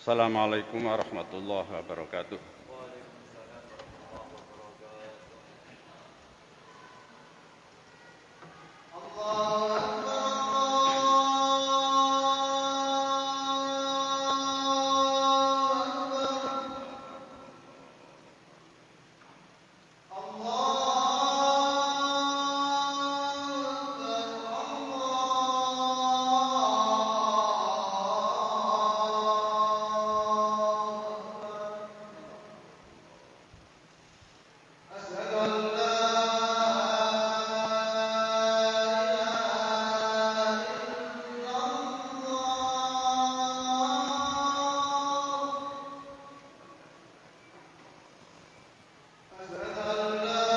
Assalamualaikum warahmatullahi wabarakatuh. Waalaikumsalam warahmatullahi wabarakatuh. Allahu Akbar. Asyhadu an la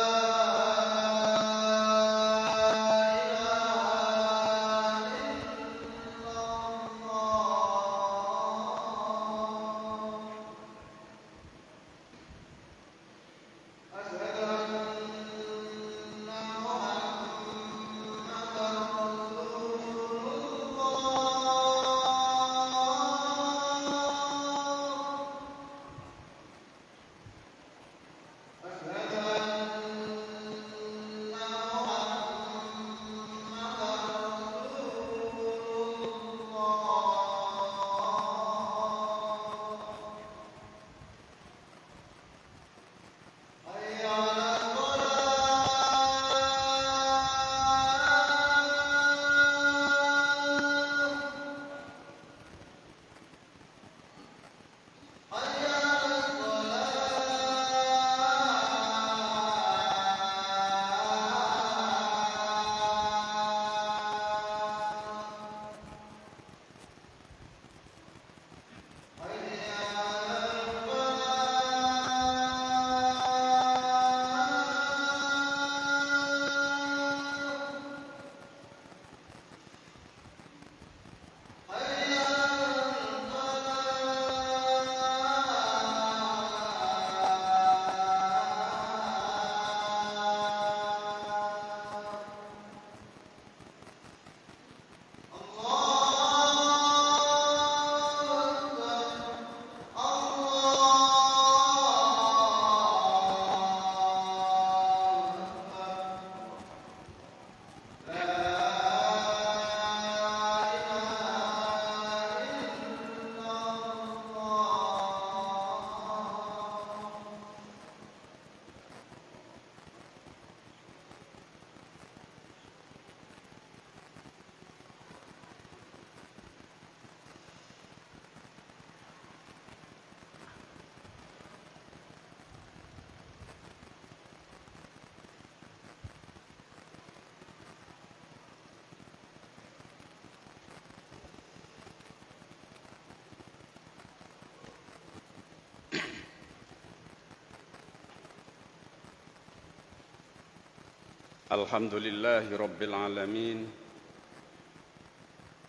Alhamdulillahi rabbil alamin.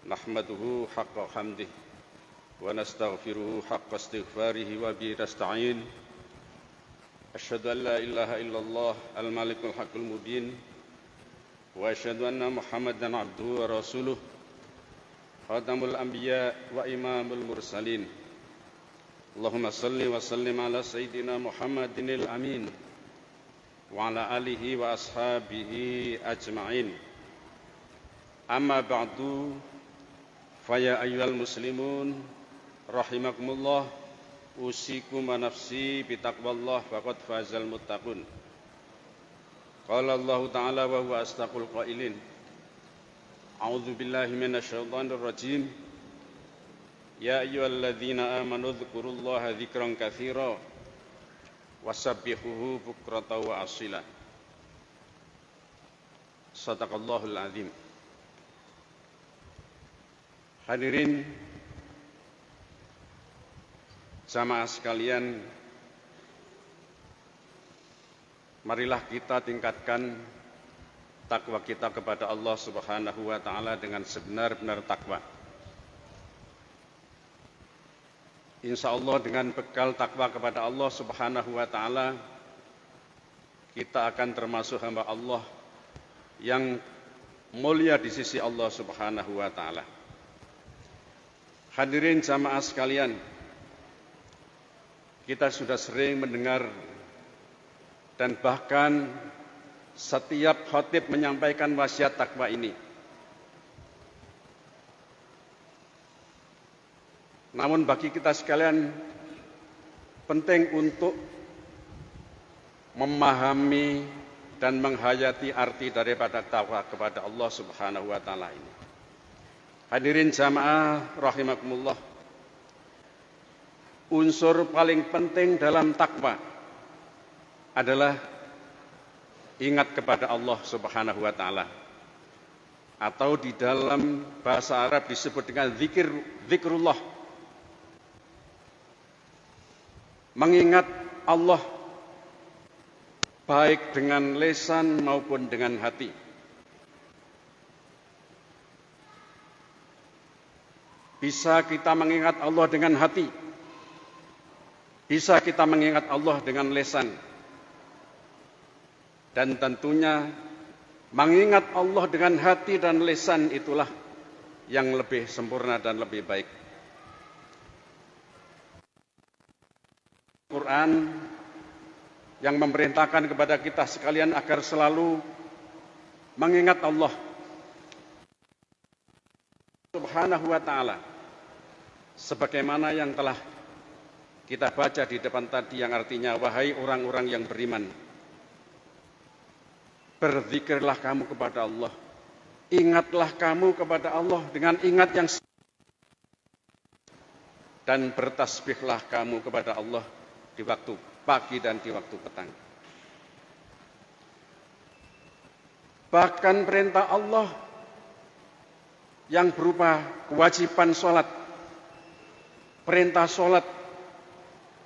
Nahmaduhu haqqa hamdih wa nastaghfiruhu haqqa istighfarihi wa bihi nasta'in. Asyhadu an la ilaha illallah al-malikul haqqul mubin wa asyhadu anna Muhammadan abduhu wa rasuluh khatamul anbiya wa imamul mursalin. Allahumma salli wa sallim ala sayyidina Muhammadinil amin wa ala alihi wa ashabihi ajma'in. Amma ba'du, faya ayyuhal muslimun rahimakumullah, usikum wa nafsi bitaqwallah faqad fazal muttaqun. Qala Allah ta'ala wa huwa astaqul qailin. A'udzu billahi minasyaitonir rajim. Ya ayyuhalladzina amanu dzkurullaha dzikran katsira wasabbihuhu bukratan wa asila. Shadaqallahul azim. Hadirin jamaah sekalian, marilah kita tingkatkan takwa kita kepada Allah Subhanahu wa taala dengan sebenar-benar takwa. Insya Allah dengan bekal takwa kepada Allah Subhanahu wa ta'ala, kita akan termasuk hamba Allah yang mulia di sisi Allah Subhanahu wa ta'ala. Hadirin jamaah sekalian, kita sudah sering mendengar dan bahkan setiap khatib menyampaikan wasiat takwa ini. Namun bagi kita sekalian penting untuk memahami dan menghayati arti daripada takwa kepada Allah Subhanahu wa taala ini. Hadirin jamaah rahimakumullah. Unsur paling penting dalam takwa adalah ingat kepada Allah Subhanahu wa taala. Atau di dalam bahasa Arab disebut dengan zikrullah. Mengingat Allah baik dengan lisan maupun dengan hati. Bisa kita mengingat Allah dengan hati. Bisa kita mengingat Allah dengan lisan. Dan tentunya mengingat Allah dengan hati dan lisan itulah yang lebih sempurna dan lebih baik. Quran yang memerintahkan kepada kita sekalian agar selalu mengingat Allah Subhanahu wa taala sebagaimana yang telah kita baca di depan tadi, yang artinya wahai orang-orang yang beriman, berzikirlah kamu kepada Allah, ingatlah kamu kepada Allah dengan ingat yang dan bertasbihlah kamu kepada Allah di waktu pagi dan di waktu petang. Bahkan perintah Allah yang berupa kewajiban sholat, perintah sholat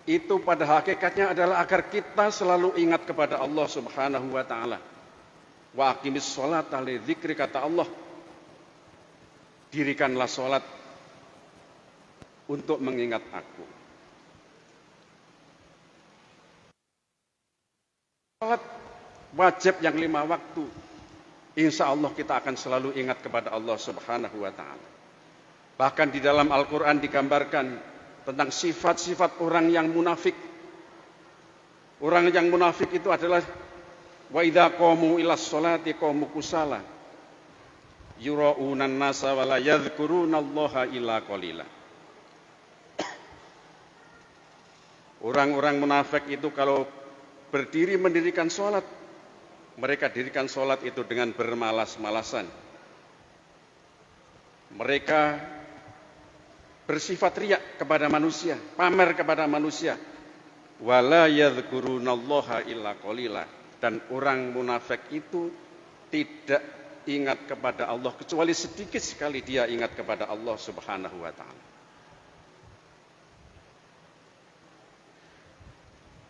itu pada hakikatnya adalah agar kita selalu ingat kepada Allah Subhanahu wa taala. Wa aqimis sholata li dzikri, kata Allah. Dirikanlah sholat untuk mengingat aku. Sholat wajib yang 5 waktu. Insya Allah kita akan selalu ingat kepada Allah Subhanahu wa taala. Bahkan di dalam Al-Quran digambarkan tentang sifat-sifat orang yang munafik. Orang yang munafik itu adalah wa idza qamu ilas sholati qamu kusala yura'unan nasa wa la yadhkurunallaha illa qalila. Orang-orang munafik itu kalau berdiri mendirikan sholat, mereka dirikan sholat itu dengan bermalas-malasan. Mereka bersifat riya kepada manusia, pamer kepada manusia. Wala yadhkurunallaha illa qalila. Dan orang munafik itu tidak ingat kepada Allah kecuali sedikit sekali dia ingat kepada Allah Subhanahu wa taala.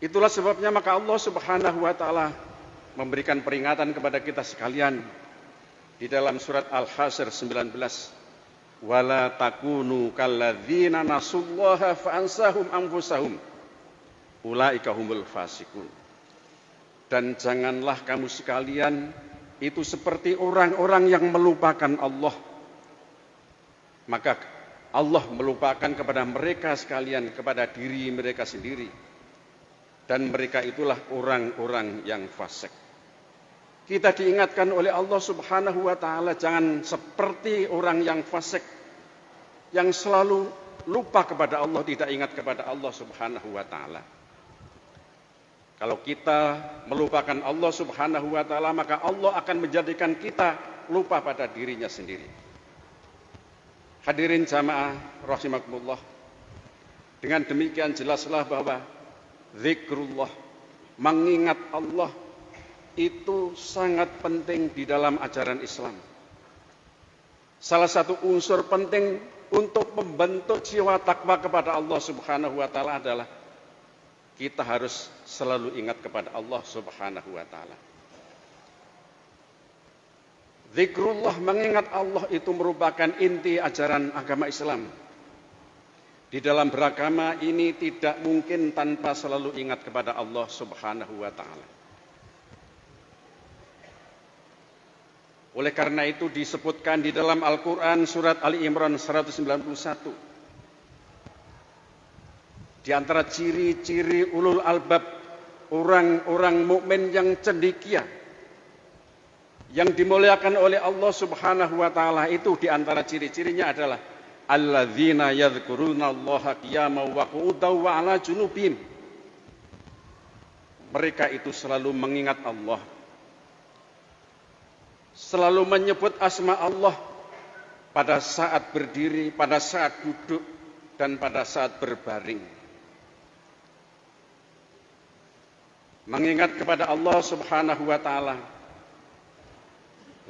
Itulah sebabnya maka Allah Subhanahu wa taala memberikan peringatan kepada kita sekalian di dalam surat Al-Hasyr 19. Wala takunu kalladzina nasullaha fa'ansahum anfusahum ulaika humul fasikun. Dan janganlah kamu sekalian itu seperti orang-orang yang melupakan Allah. Maka Allah melupakan kepada mereka sekalian, kepada diri mereka sendiri. Dan mereka itulah orang-orang yang fasik. Kita diingatkan oleh Allah Subhanahu wa taala jangan seperti orang yang fasik, yang selalu lupa kepada Allah, tidak ingat kepada Allah Subhanahu wa taala. Kalau kita melupakan Allah Subhanahu wa taala, maka Allah akan menjadikan kita lupa pada dirinya sendiri. Hadirin jamaah rahimakumullah. Dengan demikian jelaslah bahwa zikrullah, mengingat Allah, itu sangat penting di dalam ajaran Islam. Salah satu unsur penting untuk membentuk jiwa takwa kepada Allah Subhanahu wa taala adalah kita harus selalu ingat kepada Allah Subhanahu wa taala. Zikrullah, mengingat Allah, itu merupakan inti ajaran agama Islam. Di dalam beragama ini tidak mungkin tanpa selalu ingat kepada Allah Subhanahu wa taala. Oleh karena itu disebutkan di dalam Al-Quran surat Ali Imran 191. Di antara ciri-ciri ulul albab, orang-orang mukmin yang cendekia, yang dimuliakan oleh Allah Subhanahu wa taala, itu di antara ciri-cirinya adalah alladzina yadhkurunallaha qiyaman wa qu'udan wa 'ala junubihim. Mereka itu selalu mengingat Allah, selalu menyebut asma Allah pada saat berdiri, pada saat duduk, dan pada saat berbaring. Mengingat kepada Allah Subhanahu wa taala.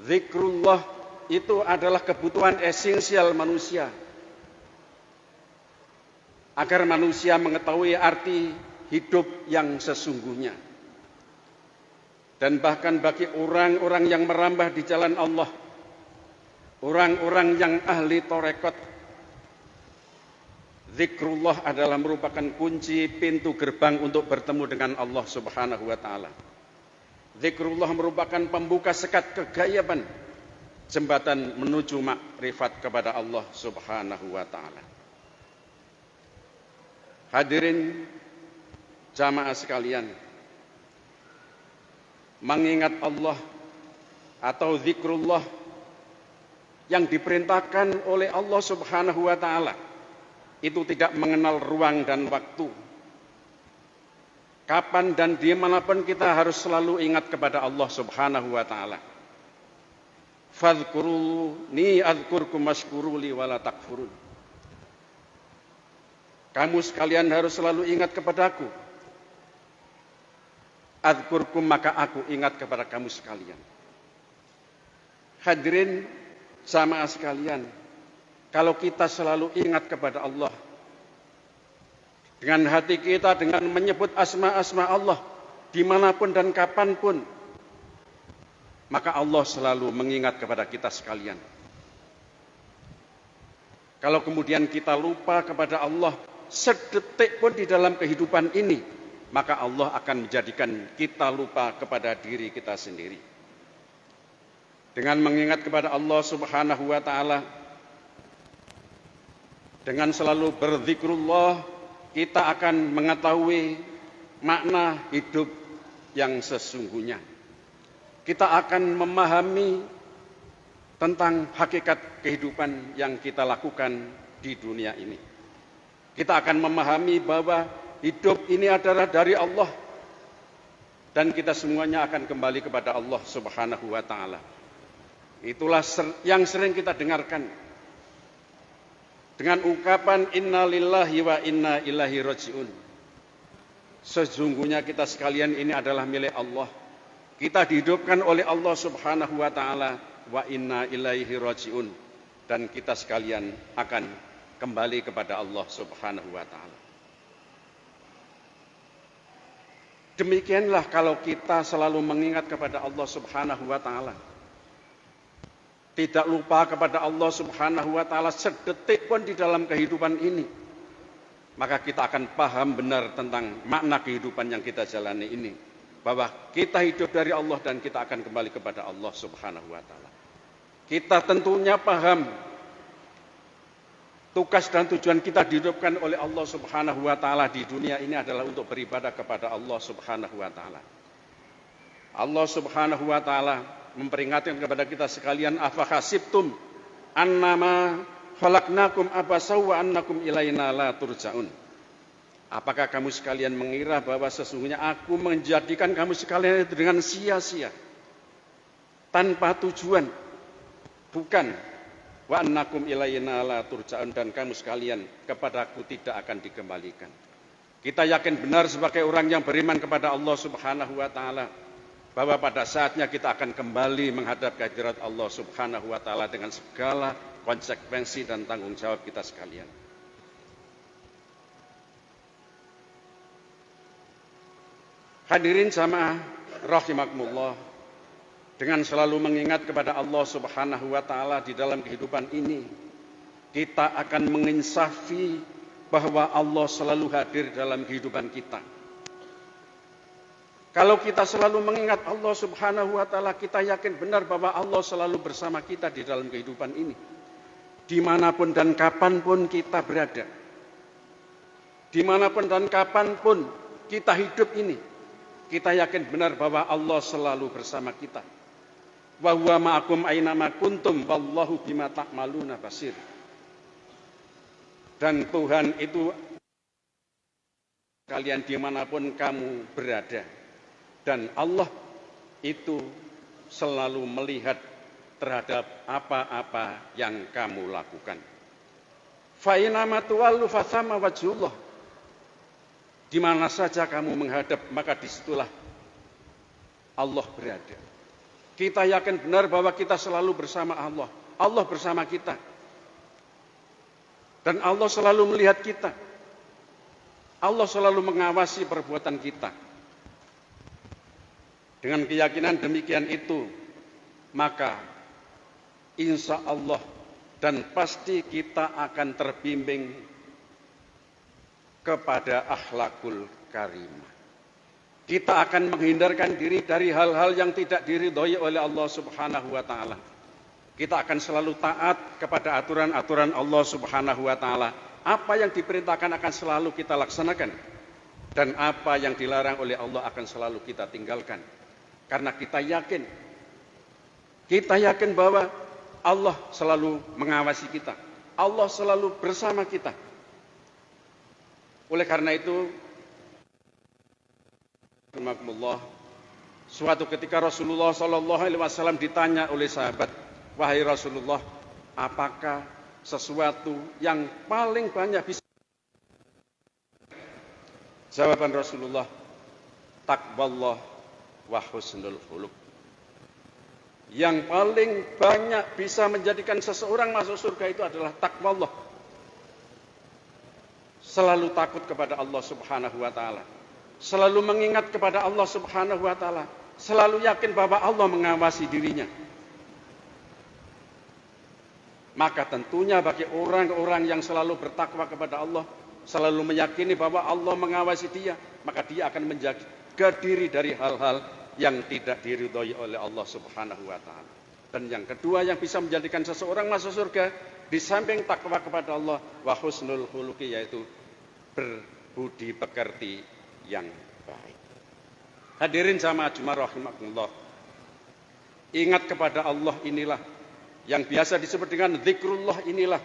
Zikrullah itu adalah kebutuhan esensial manusia, agar manusia mengetahui arti hidup yang sesungguhnya. Dan bahkan bagi orang-orang yang merambah di jalan Allah, orang-orang yang ahli tarekat, zikrullah adalah merupakan kunci pintu gerbang untuk bertemu dengan Allah Subhanahu wa taala. Zikrullah merupakan pembuka sekat kegaiban, jembatan menuju makrifat kepada Allah Subhanahu wa taala. Hadirin jamaah sekalian, mengingat Allah atau zikrullah yang diperintahkan oleh Allah Subhanahu wa taala itu tidak mengenal ruang dan waktu. Kapan dan dimanapun kita harus selalu ingat kepada Allah Subhanahu wa taala. Fadhkuruni adzkurkum washkuruli wala takfurun. Kamu sekalian harus selalu ingat kepadaku. Adzkurkum, maka aku ingat kepada kamu sekalian. Hadirin jamaah sekalian, kalau kita selalu ingat kepada Allah dengan hati kita, dengan menyebut asma-asma Allah dimanapun dan kapanpun, maka Allah selalu mengingat kepada kita sekalian. Kalau kemudian kita lupa kepada Allah sedetik pun di dalam kehidupan ini, maka Allah akan menjadikan kita lupa kepada diri kita sendiri. Dengan mengingat kepada Allah Subhanahu wa taala, dengan selalu berzikrullah, kita akan mengetahui makna hidup yang sesungguhnya. Kita akan memahami tentang hakikat kehidupan yang kita lakukan di dunia ini. Kita akan memahami bahwa hidup ini adalah dari Allah, dan kita semuanya akan kembali kepada Allah Subhanahu wa taala. Itulah yang sering kita dengarkan dengan ungkapan inna lillahi wa inna ilaihi raji'un. Sesungguhnya kita sekalian ini adalah milik Allah. Kita dihidupkan oleh Allah Subhanahu wa taala, wa inna ilaihi raji'un, dan kita sekalian akan kembali kepada Allah Subhanahu wa taala. Demikianlah kalau kita selalu mengingat kepada Allah Subhanahu wa taala, tidak lupa kepada Allah Subhanahu wa taala sedetik pun di dalam kehidupan ini, maka kita akan paham benar tentang makna kehidupan yang kita jalani ini, bahwa kita hidup dari Allah dan kita akan kembali kepada Allah Subhanahu wa taala. Kita tentunya paham tugas dan tujuan kita dihidupkan oleh Allah Subhanahu wa taala di dunia ini adalah untuk beribadah kepada Allah Subhanahu wa taala. Allah Subhanahu wa taala memperingatkan kepada kita sekalian, afa hasibtum annama khalaqnakum abasa wa annakum ilaina la turja'un. Apakah kamu sekalian mengira bahwa sesungguhnya aku menjadikan kamu sekalian itu dengan sia-sia, tanpa tujuan? Bukan. Wa annakum ilaina la turja'un, dan kamu sekalian kepadaku tidak akan dikembalikan. Kita yakin benar sebagai orang yang beriman kepada Allah Subhanahu wa taala, bahwa pada saatnya kita akan kembali menghadap kehadirat Allah Subhanahu wa taala dengan segala konsekuensi dan tanggung jawab kita sekalian. Hadirin jamaah rahimakumullah, dengan selalu mengingat kepada Allah Subhanahu wa taala di dalam kehidupan ini, kita akan menginsafi bahwa Allah selalu hadir dalam kehidupan kita. Kalau kita selalu mengingat Allah Subhanahu wa taala, kita yakin benar bahwa Allah selalu bersama kita di dalam kehidupan ini, dimanapun dan kapanpun kita berada. dimanapun dan kapanpun kita hidup ini, kita yakin benar bahwa Allah selalu bersama kita. Wa huwa ma'akum ainama kuntum wallahu bima ta'maluna basir. Dan Tuhan itu kalian dimanapun kamu berada. Dan Allah itu selalu melihat terhadap apa-apa yang kamu lakukan. Fa inama tuwallu fatsama wajhullah. Di mana saja kamu menghadap, maka disitulah Allah berada. Kita yakin benar bahwa kita selalu bersama Allah. Allah bersama kita. Dan Allah selalu melihat kita. Allah selalu mengawasi perbuatan kita. Dengan keyakinan demikian itu, maka insya Allah dan pasti kita akan terbimbing kepada akhlakul karimah. Kita akan menghindarkan diri dari hal-hal yang tidak diridhoi oleh Allah Subhanahu wa taala. Kita akan selalu taat kepada aturan-aturan Allah Subhanahu wa taala. Apa yang diperintahkan akan selalu kita laksanakan, dan apa yang dilarang oleh Allah akan selalu kita tinggalkan. Karena kita yakin bahwa Allah selalu mengawasi kita. Allah selalu bersama kita. Oleh karena itu, suatu ketika Rasulullah SAW ditanya oleh sahabat, wahai Rasulullah, apakah sesuatu yang paling banyak bisa? Jawaban Rasulullah, taqwallah wa husnul khuluq. Yang paling banyak bisa menjadikan seseorang masuk surga itu adalah taqwallah. Selalu takut kepada Allah Subhanahu wa taala. Selalu mengingat kepada Allah Subhanahu wa taala. Selalu yakin bahwa Allah mengawasi dirinya. Maka tentunya bagi orang-orang yang selalu bertakwa kepada Allah, selalu meyakini bahwa Allah mengawasi dia, maka dia akan menjaga diri dari hal-hal yang tidak diridhoi oleh Allah Subhanahu wa taala. Dan yang kedua yang bisa menjadikan seseorang masuk surga, di samping takwa kepada Allah, wa husnul khuluqi, yaitu berbudi pekerti yang baik. Hadirin jamaah Jumat rahimakumullah. Ingat kepada Allah inilah yang biasa disebut dengan zikrullah, inilah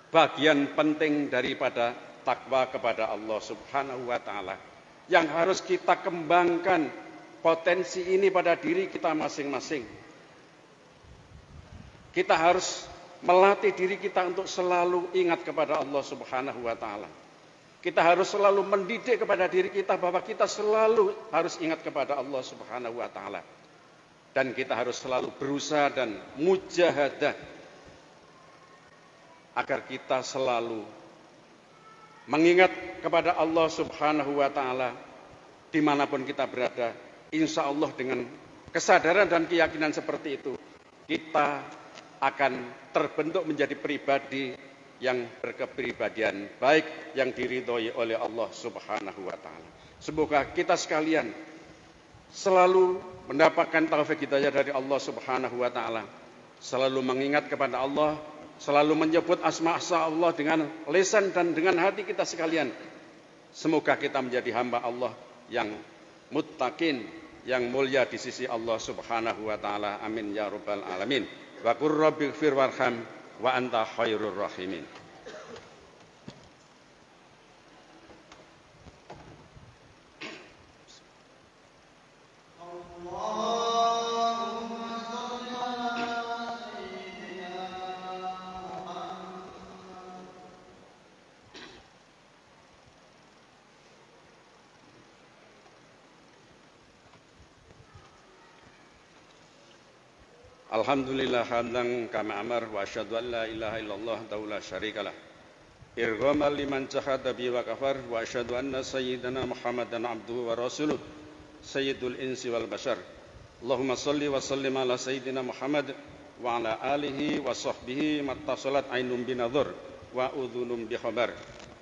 bagian penting daripada takwa kepada Allah Subhanahu wa taala yang harus kita kembangkan potensi ini pada diri kita masing-masing. Kita harus melatih diri kita untuk selalu ingat kepada Allah Subhanahu wa taala. Kita harus selalu mendidik kepada diri kita bahwa kita selalu harus ingat kepada Allah Subhanahu wa taala. Dan kita harus selalu berusaha dan mujahadah agar kita selalu mengingat kepada Allah Subhanahu wa taala dimanapun kita berada. Insya Allah dengan kesadaran dan keyakinan seperti itu, kita akan terbentuk menjadi pribadi yang berkepribadian baik yang diridhoi oleh Allah Subhanahu wa taala. Semoga kita sekalian selalu mendapatkan taufik hidayah dari Allah Subhanahu wa taala, selalu mengingat kepada Allah, selalu menyebut asma-asma Allah dengan lisan dan dengan hati kita sekalian. Semoga kita menjadi hamba Allah yang muttaqin, yang mulia di sisi Allah Subhanahu wa taala. Amin ya rabbal alamin. Wa qur rabbighfir warham wa anta khairur rahimin. Alhamdulillah hamdan kama amar wa asyhadu an la ilaha illallah la syarikalah. Irghamal liman jahada bi wa kafar wa asyhadu anna sayyidana Muhammadan abduhu wa rasuluh sayyidul insi wal bashar. Allahumma shalli wa sallim ala sayyidina Muhammad wa ala alihi wa sahbihi mattasalat ainum binadhur wa udhunum bi khabar.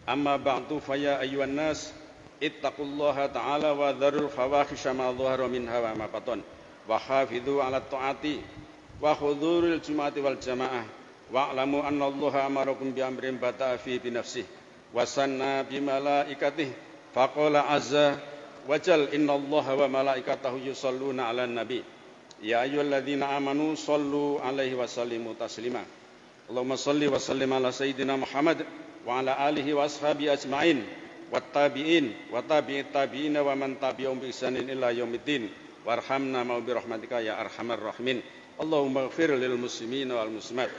Amma ba'du fa ya ayyuhan nas ittaqullaha ta'ala wa dharul fawahisha ma dhahara minha wa ma batan wa hafidhu ala ta'ati wa hudhuril jum'ati wal jamaah wa'lamu anna Allaha amarakum bi amrin bata'a fi bi nafsihi wasanna bimalaikatih faqala azza wajal innallaha wa malaikatahu yusholluna 'alan nabi ya ayyuhalladzina amanu shollu 'alaihi wa sallimu taslima Allahumma shalli wa sallim ala sayyidina Muhammad wa ala alihi wa ashabihi ajma'in wat tabi'in wa tabi'it tabi'ina wa man tabi'ahum bi ihsanin ila yaumiddin warhamna ma bi rahmatika ya arhamar rahimin Allahumma ighfir lil muslimina wal muslimat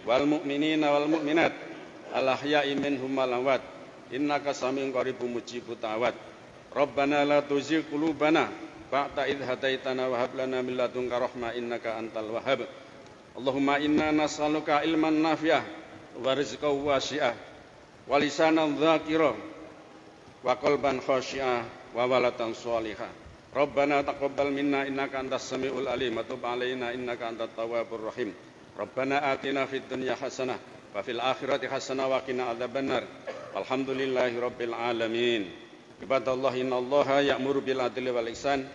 wal mu'minina wal mu'minat al ahya'i minhum wal amwat innaka samiun qaribun mujibut da'awat Rabbana la tuzigh qulubana ba'da idh hadaitana wa hab lana min ladunka rahmah innaka antal wahhab Allahumma inna nas'aluka ilman nafi'ah wa rizqan wasi'ah wa lisanan dzakira wa qalban khashi'ah wa walatan shalihah Rabbana taqabbal minna innaka antas samiul alim wa tub alaina innaka antat tawwabur rahim Rabbana atina fid dunya hasanah wa fil akhirati hasanah wa qina adzabannar walhamdulillahi rabbil alamin ibadallah innallaha ya'muru bil adli wal ihsan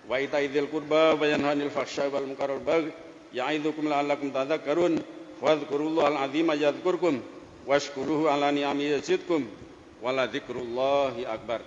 wa ita'i dzil qurba wa yanha 'anil fahsya'i wal munkari wal baghi ya'idzukum la'allakum tadhakkarun wadhkurullahal 'azima yadhkurkum washkuruhu 'ala ni'amihi yazidkum wa la dzikrullahi akbar